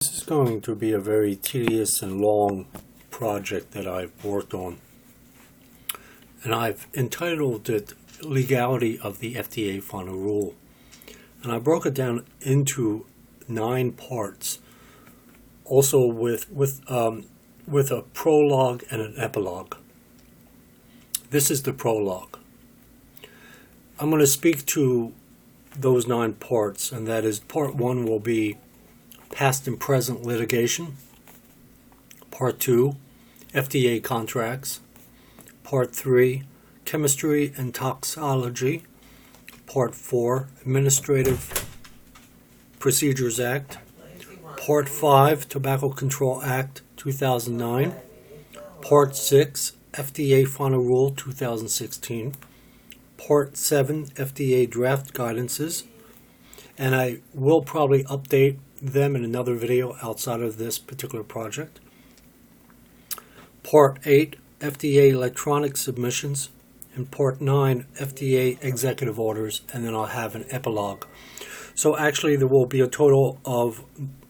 This is going to be a very tedious and long project that I've worked on, and I've entitled it Legality of the FDA Final Rule, and I broke it down into 9 parts, also with a prologue and an epilogue. This is the prologue. I'm going to speak to those 9 parts, and that is part 1 will be past and present litigation. Part 2, FDA contracts. Part 3, chemistry and toxicology. Part 4, Administrative Procedures Act. Part 5, Tobacco Control Act 2009. Part 6, FDA Final Rule 2016. Part 7, FDA Draft Guidances. And I will probably update them in another video outside of this particular project. Part 8, FDA electronic submissions, and Part 9, FDA executive orders, and then I'll have an epilogue. So actually there will be a total of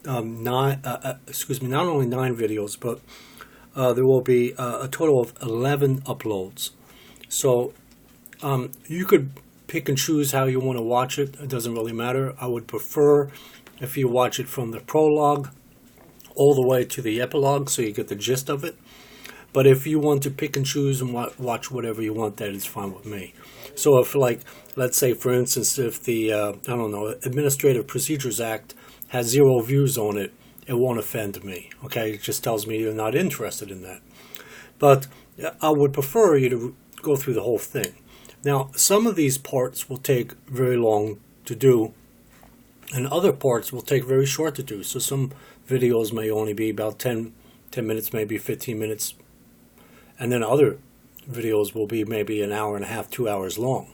not only 9 videos, but there will be a total of 11 uploads. So you could pick and choose how you want to watch it. It doesn't really matter. I would prefer if you watch it from the prologue all the way to the epilogue so you get the gist of it. But if you want to pick and choose and watch whatever you want, that is fine with me. So if, like, let's say, for instance, if the, Administrative Procedures Act has 0 views on it, it won't offend me, okay? It just tells me you're not interested in that. But I would prefer you to go through the whole thing. Now, some of these parts will take very long to do, and other parts will take very short to do. So some videos may only be about 10 minutes, maybe 15 minutes. And then other videos will be maybe an hour and a half, 2 hours long,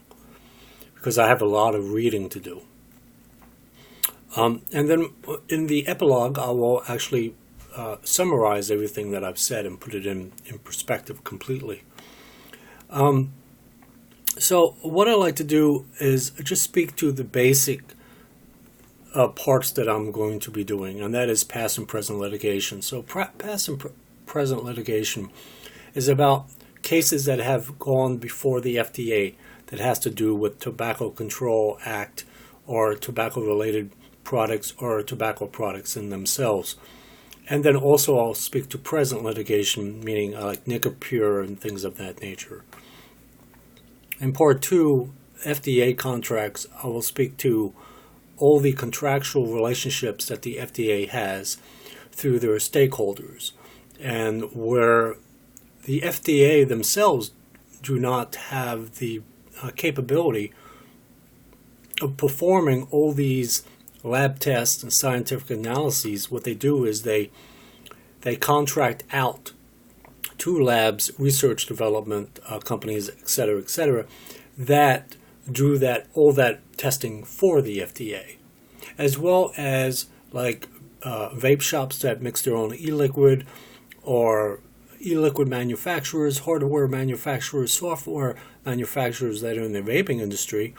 because I have a lot of reading to do. And then in the epilogue, I will actually summarize everything that I've said and put it in perspective completely. So what I like to do is just speak to the basic parts that I'm going to be doing, and that is past and present litigation. So past and present litigation is about cases that have gone before the FDA that has to do with Tobacco Control Act or tobacco-related products or tobacco products in themselves. And then also I'll speak to present litigation, meaning like Nicopure and things of that nature. In part 2, FDA contracts, I will speak to all the contractual relationships that the FDA has through their stakeholders, and where the FDA themselves do not have the capability of performing all these lab tests and scientific analyses. What they do is they contract out to labs, research development companies, etc., that do all that testing for the FDA, as well as like vape shops that mix their own e-liquid, or e-liquid manufacturers, hardware manufacturers, software manufacturers that are in the vaping industry.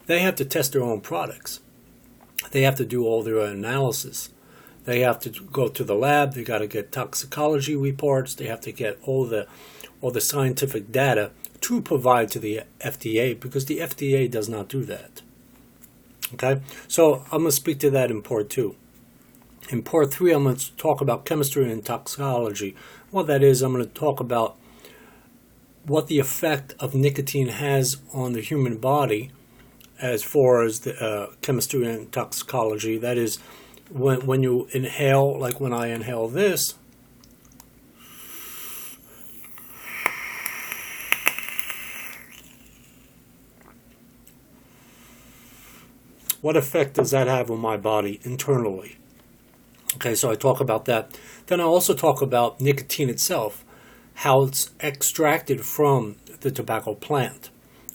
They have to test their own products. They have to do all their analysis. They have to go to the lab. They got to get toxicology reports. They have to get all the scientific data to provide to the FDA, because the FDA does not do that. Okay, so I'm going to speak to that in part 2. In part 3, I'm going to talk about chemistry and toxicology. What that is, I'm going to talk about what the effect of nicotine has on the human body as far as the chemistry and toxicology. That is, when you inhale, like when I inhale this, what effect does that have on my body internally? Okay, so I talk about that. Then I also talk about nicotine itself, how it's extracted from the tobacco plant.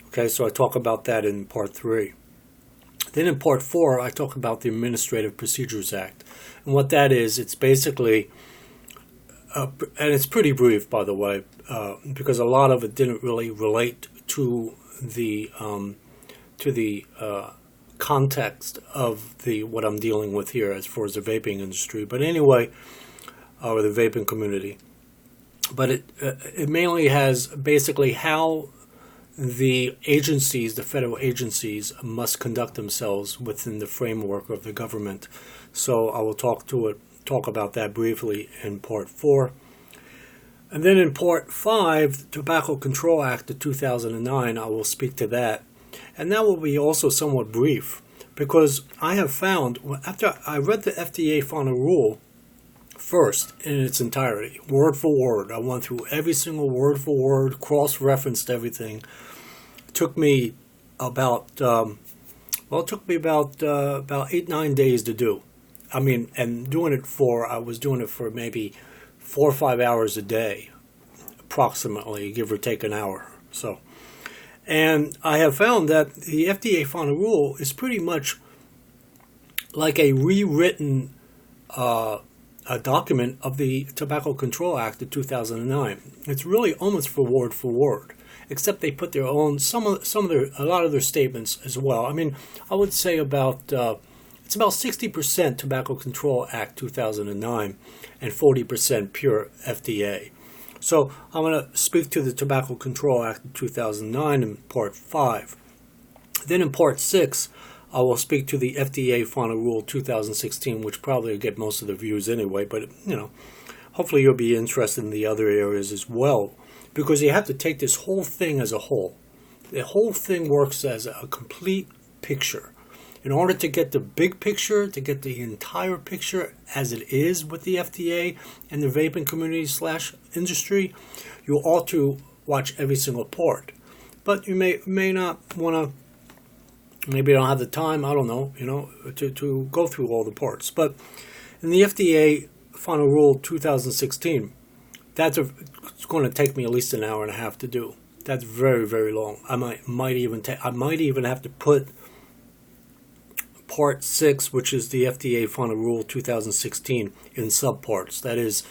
Okay, so I talk about that in part 3. Then in part 4, I talk about the Administrative Procedures Act. And what that is, it's basically, and it's pretty brief, by the way, because a lot of it didn't really relate to the context of what I'm dealing with here as far as the vaping industry. But anyway, or the vaping community. But it mainly has basically how the agencies, the federal agencies, must conduct themselves within the framework of the government. So I will talk about that briefly in Part 4. And then in Part 5, the Tobacco Control Act of 2009, I will speak to that. And that will be also somewhat brief, because I have found, after I read the FDA final rule first in its entirety, word for word, I went through every single word for word, cross-referenced everything. It took me about 8-9 days to do. I mean, and I was doing it for maybe 4 or 5 hours a day, approximately, give or take an hour. So, and I have found that the FDA final rule is pretty much like a rewritten a document of the Tobacco Control Act of 2009. It's really almost for word, except they put their own a lot of their statements as well. I mean, I would say it's about 60% Tobacco Control Act 2009 and 40% pure FDA. So I'm going to speak to the Tobacco Control Act of 2009 in Part 5. Then in Part 6, I will speak to the FDA Final Rule 2016, which probably will get most of the views anyway, but, hopefully you'll be interested in the other areas as well, because you have to take this whole thing as a whole. The whole thing works as a complete picture. In order to get the big picture, to get the entire picture as it is with the FDA and the vaping community / industry, you ought to watch every single part. But you may not want to. Maybe I don't have the time, I don't know, to go through all the parts. But in the FDA Final Rule 2016, it's going to take me at least an hour and a half to do. That's very, very long. I might even have to put Part 6, which is the FDA Final Rule 2016, in subparts. That is,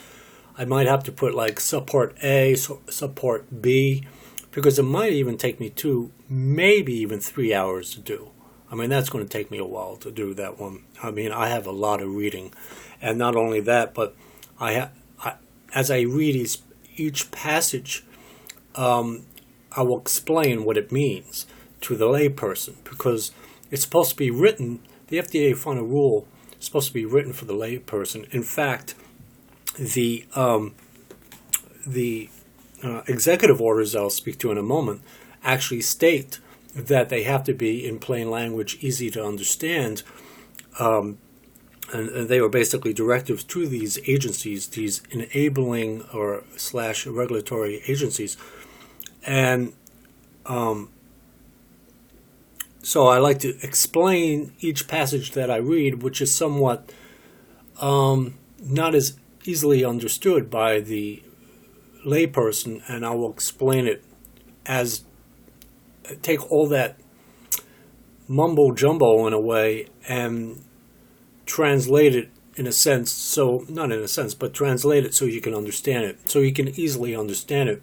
I might have to put like subpart A, subpart B, because it might even take me 2, maybe even 3 hours to do. I mean, that's going to take me a while to do that one. I mean, I have a lot of reading. And not only that, but as I read each passage, I will explain what it means to the layperson, because it's supposed to be written, the FDA Final Rule is supposed to be written for the layperson. In fact, the executive orders I'll speak to in a moment actually state that they have to be in plain language, easy to understand, and they were basically directives to these agencies, these enabling or / regulatory agencies. And so I like to explain each passage that I read, which is somewhat not as easily understood by the layperson, and I will explain it as take all that mumbo jumbo in a way and translate it in a sense, so not in a sense, but translate it so you can understand it, so you can easily understand it.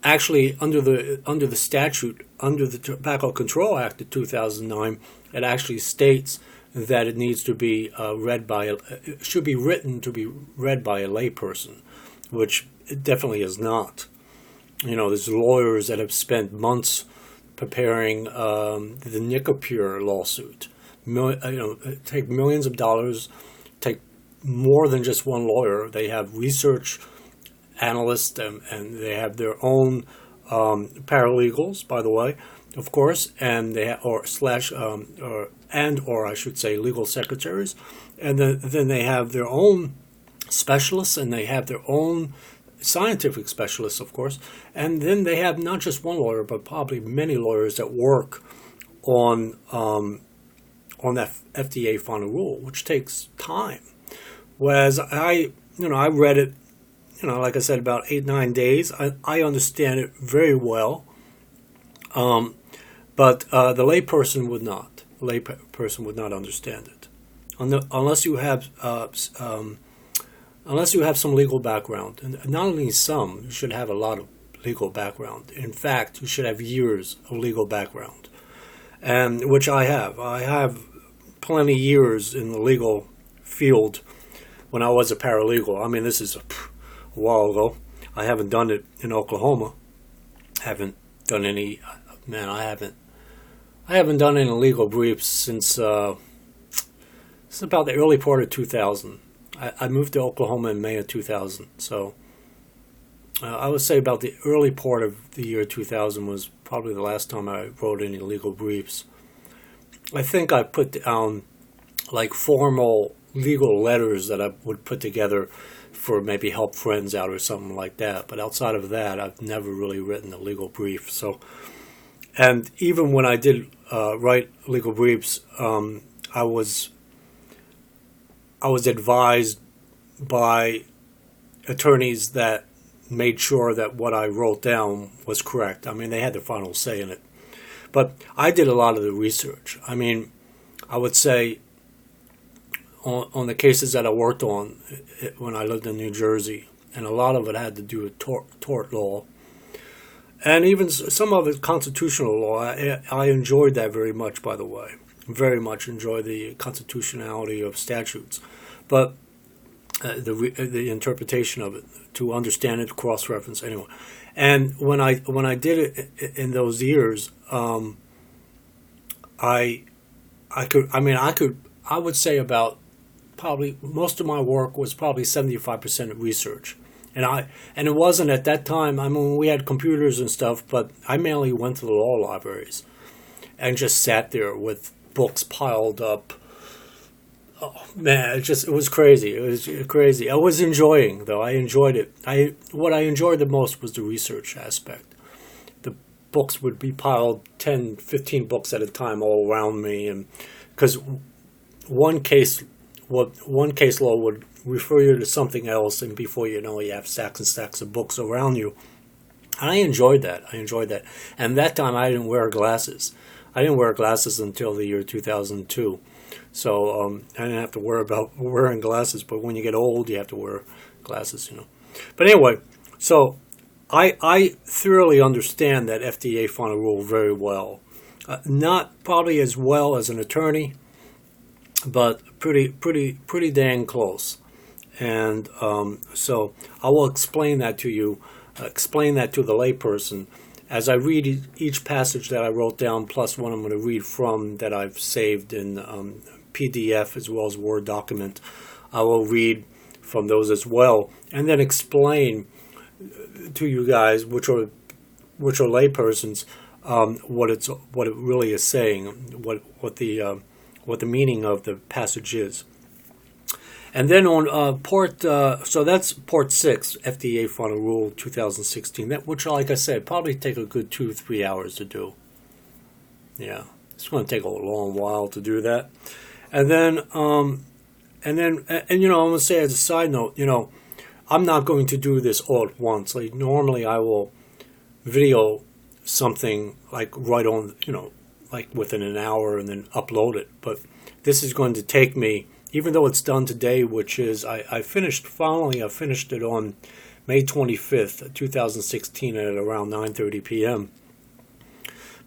Actually, under the statute, under the Tobacco Control Act of 2009, it actually states that it needs to be it should be written to be read by a layperson, which it definitely is not. There's lawyers that have spent months preparing the Nicopure lawsuit. Take millions of dollars, take more than just one lawyer. They have research analysts and they have their own paralegals, by the way, of course, and they or I should say legal secretaries, and then they have their own specialists and they have their own scientific specialists, of course, and then they have not just one lawyer, but probably many lawyers that work on that FDA final rule, which takes time. Whereas I read it, like I said, about 8-9 days. I understand it very well, but the layperson would not. The layperson would not understand it, unless you have some legal background, and not only some, you should have a lot of legal background. In fact, you should have years of legal background. and which I have. I have plenty years in the legal field when I was a paralegal. I mean, this is a while ago. I haven't done it in Oklahoma. Haven't done any. Man, I haven't done any legal briefs since about the early part of 2000. I moved to Oklahoma in May of 2000, so I would say about the early part of the year 2000 was probably the last time I wrote any legal briefs. I think I put down like formal legal letters that I would put together for maybe help friends out or something like that. But outside of that, I've never really written a legal brief. So, and even when I did write legal briefs, I was advised by attorneys that made sure that what I wrote down was correct. I mean, they had the final say in it. But I did a lot of the research. I mean, I would say on the cases that I worked on when I lived in New Jersey, and a lot of it had to do with tort law, and even some of it constitutional law. I enjoyed that very much, by the way. Very much enjoy the constitutionality of statutes, but the interpretation of it, to understand it, cross-reference anyway. And when I did it in those years, I would say about probably most of my work was probably 75% research. And it wasn't at that time. I mean, we had computers and stuff, but I mainly went to the law libraries and just sat there with books piled up. Oh man, it was crazy. It was crazy. I was enjoying, though. I enjoyed it. What I enjoyed the most was the research aspect. The books would be piled 10, 15 books at a time all around me, and because one case law would refer you to something else, and before you know, you have stacks and stacks of books around you. And I enjoyed that. And that time I didn't wear glasses. I didn't wear glasses until the year 2002. So I didn't have to worry about wearing glasses. But when you get old, you have to wear glasses, you know. But anyway, so I thoroughly understand that FDA final rule very well. Not probably as well as an attorney, but pretty dang close. And so I will explain that to you, explain that to the layperson. As I read each passage that I wrote down, plus one I'm going to read from that I've saved in PDF as well as Word document, I will read from those as well, and then explain to you guys, which are laypersons, what it really is saying, what the meaning of the passage is. And then on so that's part 6, FDA Final Rule 2016, which, like I said, probably take a good 2-3 hours to do. Yeah, it's going to take a long while to do that. And then I'm going to say as a side note, I'm not going to do this all at once. Like normally, I will video something like right on, like within an hour, and then upload it. But this is going to take me, even though it's done today, which is, I finished it on May 25th, 2016 at around 9:30 p.m.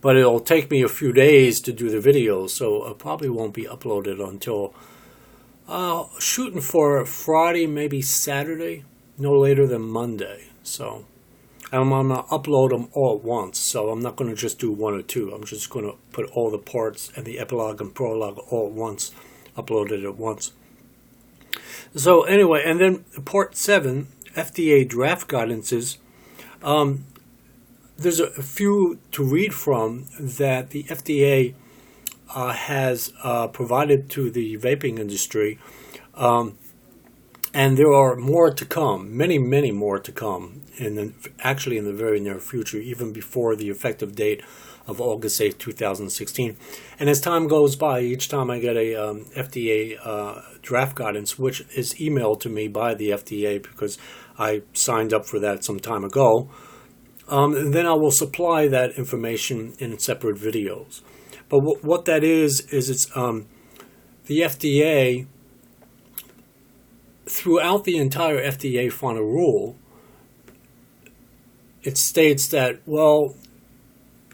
But it'll take me a few days to do the video, so it probably won't be uploaded until, shooting for Friday, maybe Saturday, no later than Monday. So I'm going to upload them all at once, so I'm not going to just do one or two. I'm just going to put all the parts and the epilogue and prologue all at once, uploaded at once. So anyway, and then part 7, FDA draft guidances. There's a few to read from that the FDA has provided to the vaping industry, and there are more to come, many more to come, in the very near future, even before the effective date of August 8th, 2016. And as time goes by, each time I get a FDA draft guidance, which is emailed to me by the FDA because I signed up for that some time ago, then I will supply that information in separate videos. But what that is it's the FDA, throughout the entire FDA final rule, it states that, well,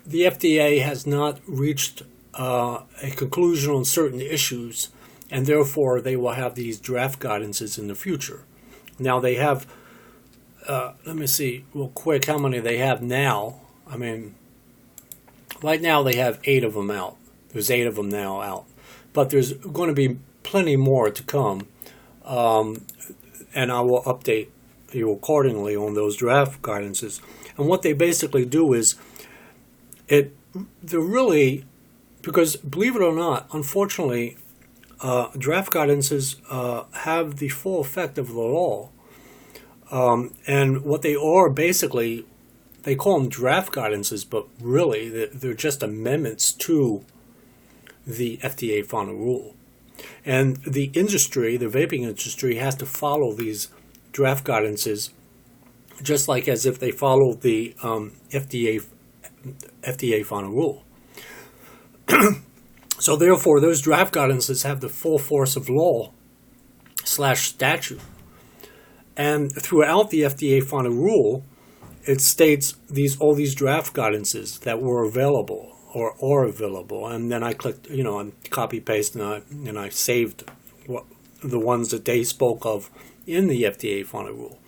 the FDA has not reached a conclusion on certain issues, and therefore they will have these draft guidances in the future. Now they have, let me see real quick how many they have now. I mean, right now they have 8 of them out. There's 8 of them now out. But there's going to be plenty more to come. And I will update you accordingly on those draft guidances. And what they basically do is, they're really, because believe it or not, unfortunately, draft guidances have the full effect of the law. And what they are basically, they call them draft guidances, but really they're just amendments to the FDA final rule. And the industry, the vaping industry, has to follow these draft guidances just like as if they follow the FDA final rule. So therefore, those draft guidances have the full force of law / statute. And throughout the FDA final rule, it states all these draft guidances that were available or are available. And then I clicked, on copy paste, and I saved the ones that they spoke of in the FDA final rule.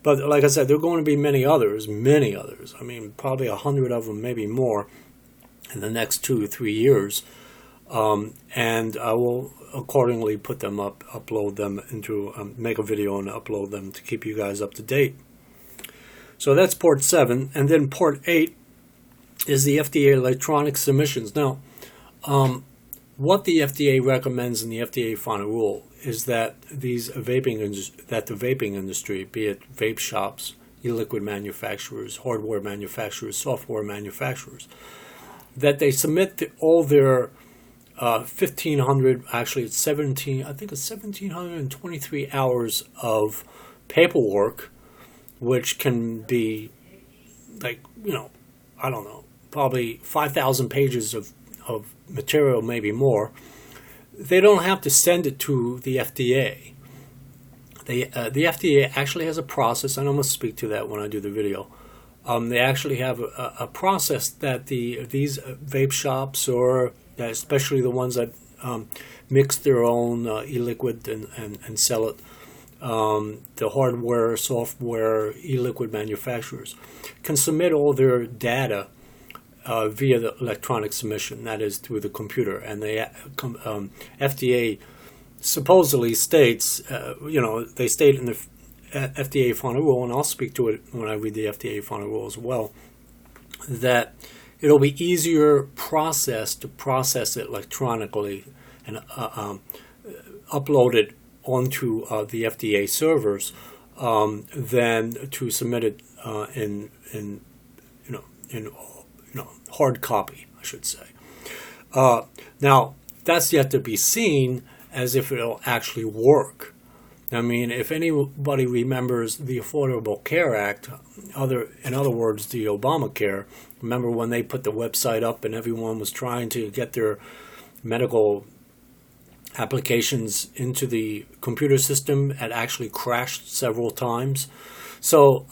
But like I said, there are going to be many others. I mean, probably 100 of them, maybe more, in the next 2 or 3 years. And I will accordingly put them up, upload them into, make a video and upload them to keep you guys up to date. So that's port 7. And then port 8 is the FDA electronic submissions. Now, what the FDA recommends in the FDA final rule is that the vaping industry, be it vape shops, e-liquid manufacturers, hardware manufacturers, software manufacturers, that they submit all their 1,500, actually it's 17, I think it's 1,723 hours of paperwork, which can be like, I don't know, probably 5,000 pages of material, maybe more. They don't have to send it to the FDA. The FDA actually has a process, and I'm going to speak to that when I do the video. They actually have a process that these vape shops, or especially the ones that mix their own e-liquid and sell it, the hardware, software, e-liquid manufacturers, can submit all their data via the electronic submission, that is through the computer. And the FDA supposedly states, they state in the FDA final rule, and I'll speak to it when I read the FDA final rule as well, that it'll be easier process to process it electronically and upload it onto the FDA servers than to submit it in hard copy, I should say. Now, that's yet to be seen as if it'll actually work. I mean, if anybody remembers the Affordable Care Act, in other words, the Obamacare, remember when they put the website up and everyone was trying to get their medical applications into the computer system, it actually crashed several times. So,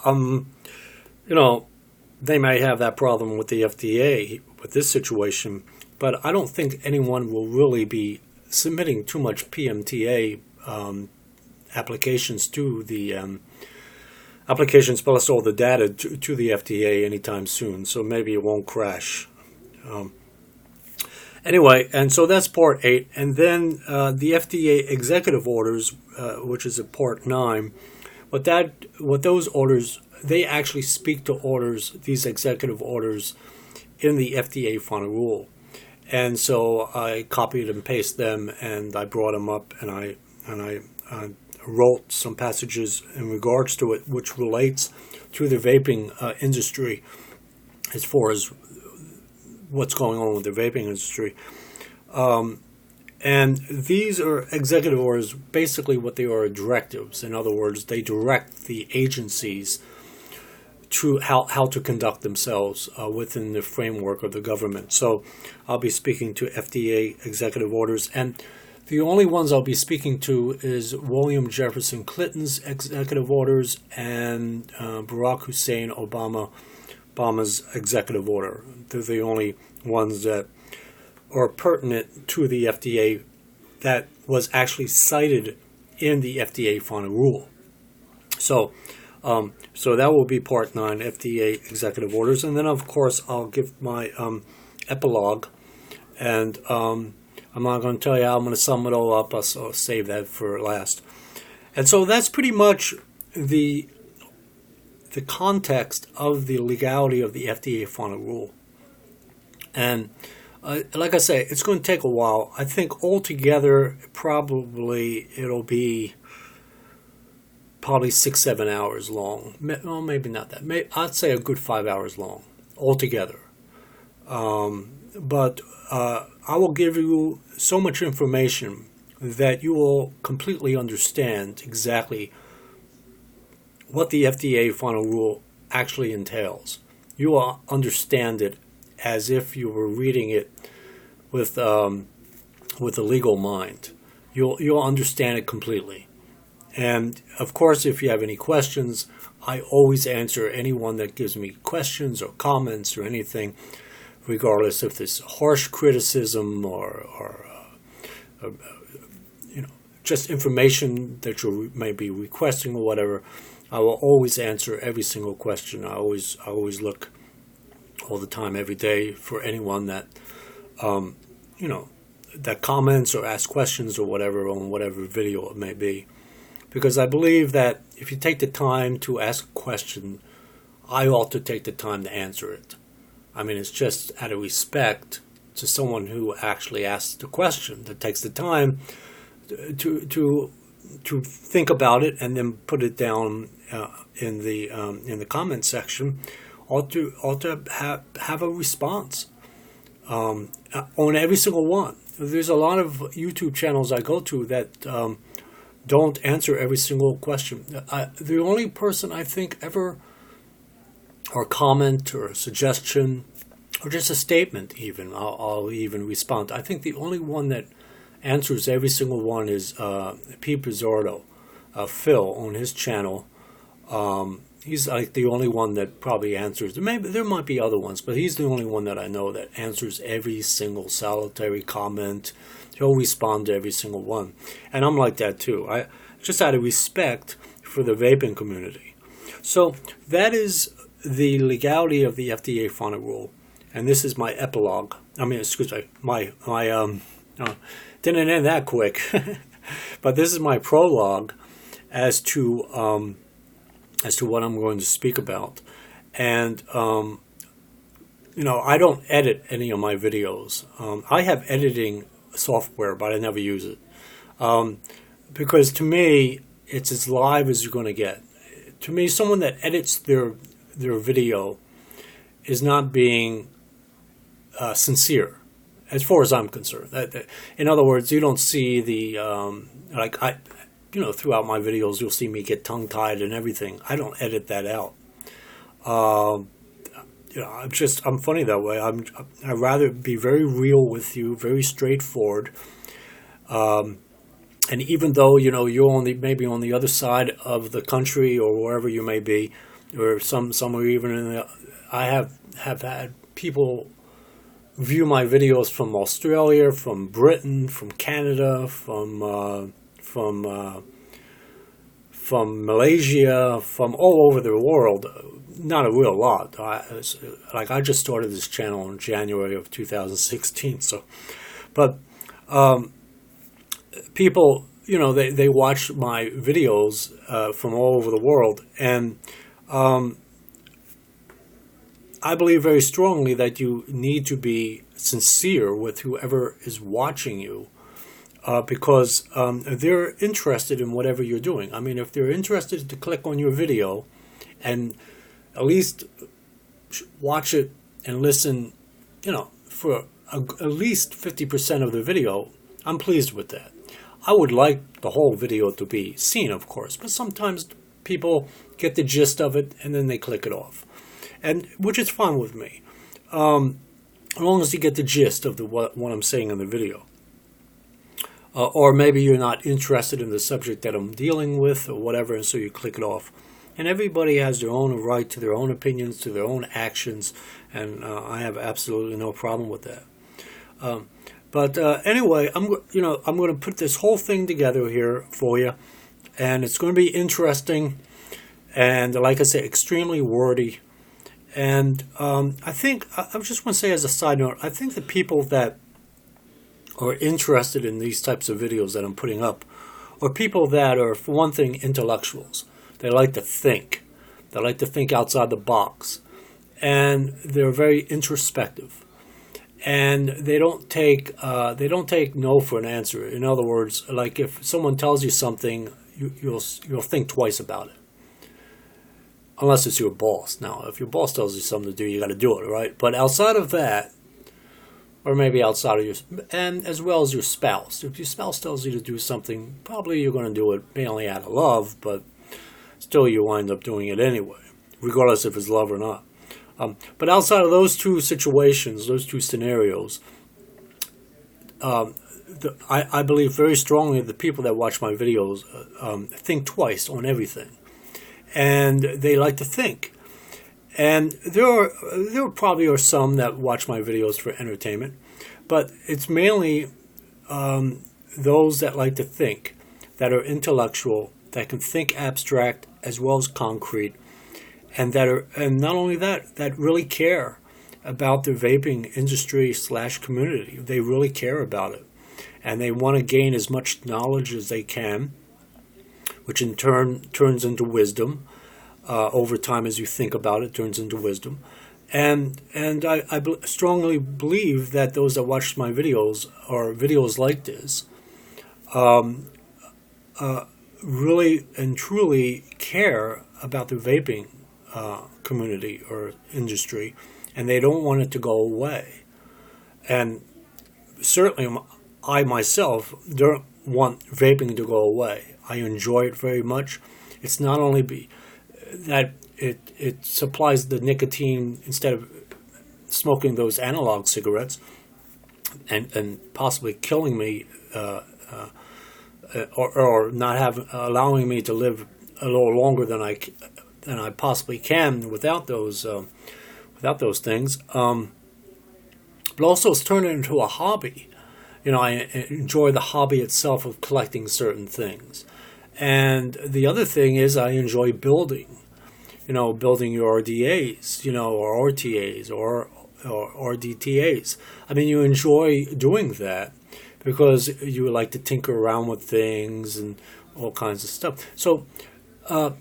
they may have that problem with the FDA with this situation, but I don't think anyone will really be submitting too much PMTA applications to the applications plus all the data to the FDA anytime soon. So maybe it won't crash. Anyway, and so that's part 8. And then the FDA executive orders, which is at part 9, what those orders, they actually speak to orders, these executive orders, in the FDA final rule. And so I copied and pasted them, and I brought them up, and I wrote some passages in regards to it, which relates to the vaping industry, as far as what's going on with the vaping industry. And these are executive orders. Basically what they are directives. In other words, they direct the agencies to how to conduct themselves within the framework of the government. So I'll be speaking to FDA executive orders, and the only ones I'll be speaking to is William Jefferson Clinton's executive orders and Barack Hussein Obama's executive order. They're the only ones that or pertinent to the FDA that was actually cited in the FDA final rule. So that will be part 9, FDA executive orders. And then, of course, I'll give my epilogue. And I'm not going to tell you how I'm going to sum it all up. I'll save that for last. And so that's pretty much the context of the legality of the FDA final rule. And like I say, it's going to take a while. I think altogether, probably it'll be probably 6-7 hours long. Well, maybe not that. I'd say a good 5 hours long altogether. But I will give you so much information that you will completely understand exactly what the FDA final rule actually entails. You will understand it as if you were reading it with a legal mind. You'll understand it completely. And of course, if you have any questions, I always answer anyone that gives me questions or comments or anything, regardless if it's harsh criticism or just information that you may be requesting or whatever. I will always answer every single question. I always look all the time, every day, for anyone that that comments or asks questions or whatever on whatever video it may be. Because I believe that if you take the time to ask a question, I ought to take the time to answer it. I mean, it's just out of respect to someone who actually asks the question, that takes the time to think about it and then put it down in the comment section. Ought to have a response on every single one. There's a lot of YouTube channels I go to that don't answer every single question. The only person I think ever, or comment or suggestion, or just a statement even, I'll even respond. I think the only one that answers every single one is Pete Pizzardo, Phil, on his channel. He's like the only one that probably answers. Maybe there might be other ones, but he's the only one that I know that answers every single solitary comment. He'll respond to every single one. And I'm like that too. I just out of respect for the vaping community. So that is the legality of the FDA final rule. And this is my epilogue. I mean, excuse me, my didn't end that quick. But this is my prologue as to what I'm going to speak about. And I don't edit any of my videos. I have editing software, but I never use it. Because to me, it's as live as you're going to get. To me, someone that edits their video is not being sincere, as far as I'm concerned. In other words, you don't see the throughout my videos, you'll see me get tongue-tied and everything. I don't edit that out. I'm funny that way. I'd rather be very real with you, very straightforward. And even though, you're maybe on the other side of the country or wherever you may be, or somewhere even I have had people view my videos from Australia, from Britain, from Canada, from Malaysia, from all over the world. Not a real lot. I just started this channel in January of 2016. But people, they watch my videos from all over the world, and I believe very strongly that you need to be sincere with whoever is watching you, because they're interested in whatever you're doing. I mean, if they're interested to click on your video and at least watch it and listen, for at least 50% of the video, I'm pleased with that. I would like the whole video to be seen, of course, but sometimes people get the gist of it and then they click it off, and which is fine with me, as long as you get the gist of what I'm saying in the video. Or maybe you're not interested in the subject that I'm dealing with or whatever, and so you click it off. And everybody has their own right to their own opinions, to their own actions, and I have absolutely no problem with that. But anyway, I'm going to put this whole thing together here for you, and it's going to be interesting, and like I say, extremely wordy. And I think I just want to say as a side note, I think the people that are interested in these types of videos that I'm putting up are people that are, for one thing, intellectuals. They like to think. They like to think outside the box, and they're very introspective. And they don't take no for an answer. In other words, like if someone tells you something, you'll think twice about it, unless it's your boss. Now, if your boss tells you something to do, you got to do it, right? But outside of that, or maybe outside of and as well as your spouse. If your spouse tells you to do something, probably you're going to do it mainly out of love, but still you wind up doing it anyway, regardless if it's love or not. But outside of those two situations, those two scenarios, I believe very strongly the people that watch my videos think twice on everything, and they like to think. And there probably are some that watch my videos for entertainment, but it's mainly those that like to think, that are intellectual, that can think abstract as well as concrete, and not only that, that really care about the vaping industry / community. They really care about it, and they want to gain as much knowledge as they can, which in turn turns into wisdom. Over time, as you think about it, turns into wisdom. And I strongly believe that those that watch my videos, or videos like this, really and truly care about the vaping community or industry, and they don't want it to go away. And certainly I myself don't want vaping to go away. I enjoy it very much. It's not only that it supplies the nicotine instead of smoking those analog cigarettes and possibly killing me or not allowing me to live a little longer than I possibly can without those things. But also it's turned into a hobby. I enjoy the hobby itself of collecting certain things. And the other thing is I enjoy building your RDAs, or RTAs or RDTAs. I mean, you enjoy doing that because you like to tinker around with things and all kinds of stuff. So I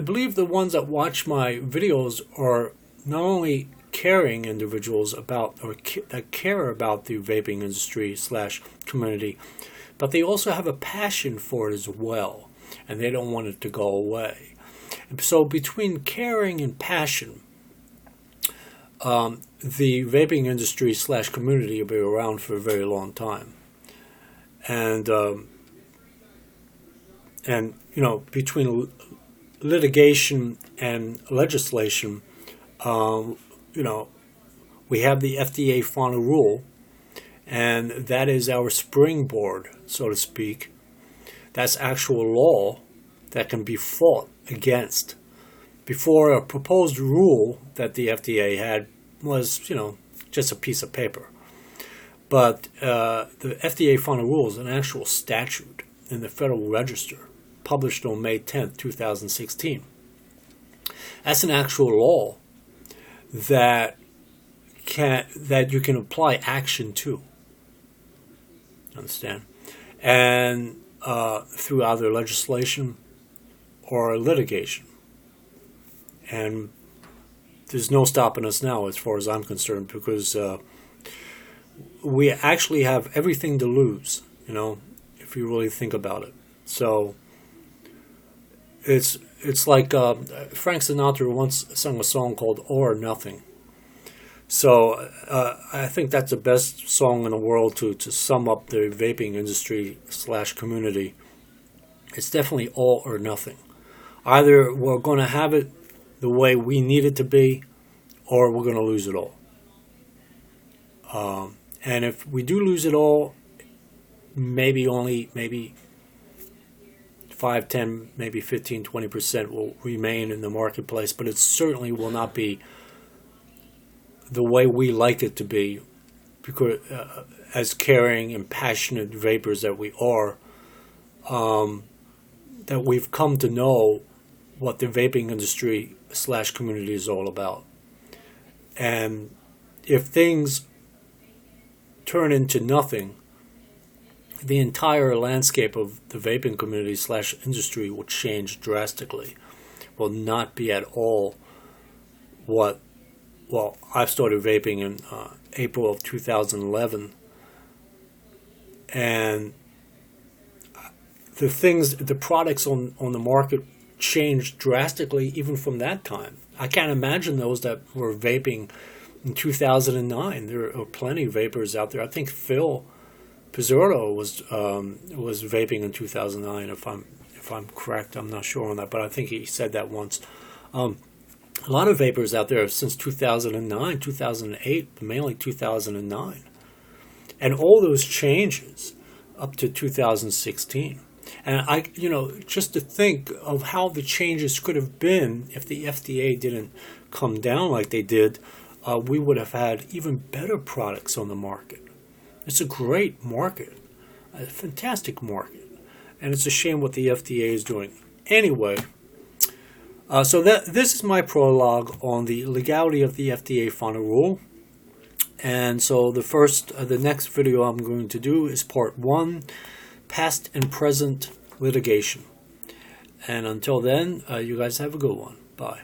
believe the ones that watch my videos are not only caring individuals that care about the vaping industry / community, but they also have a passion for it as well, and they don't want it to go away. So between caring and passion, the vaping industry / community will be around for a very long time. And between litigation and legislation, we have the FDA final rule, and that is our springboard, so to speak. That's actual law that can be fought against. Before, a proposed rule that the FDA had was, just a piece of paper. But the FDA final rule is an actual statute in the Federal Register, published on May 10th, 2016. That's an actual law that you can apply action to. Understand? And through either legislation or litigation. And there's no stopping us now as far as I'm concerned, because we actually have everything to lose, if you really think about it. So it's like Frank Sinatra once sung a song called All or Nothing. So I think that's the best song in the world to sum up the vaping industry / community. It's definitely all or nothing. Either we're going to have it the way we need it to be, or we're going to lose it all. And if we do lose it all, maybe 5, 10, maybe 15, 20% will remain in the marketplace, but it certainly will not be the way we like it to be because as caring and passionate vapors that we are, that we've come to know what the vaping industry / community is all about. And if things turn into nothing, the entire landscape of the vaping community / industry will change drastically. Will not be at all what, well, I've started vaping in April of 2011, and the products on the market changed drastically even from that time. I can't imagine those that were vaping in 2009. There are plenty of vapors out there. I think Phil Pizzurro was vaping in 2009. If I'm correct, I'm not sure on that, but I think he said that once. A lot of vapors out there since 2009, 2008, mainly 2009, and all those changes up to 2016. And just to think of how the changes could have been if the FDA didn't come down like they did, we would have had even better products on the market. It's a great market, a fantastic market, and it's a shame what the FDA is doing. Anyway, so this is my prologue on the legality of the FDA final rule. And so the next video I'm going to do is part 1, past and present litigation. And until then, you guys have a good one. Bye.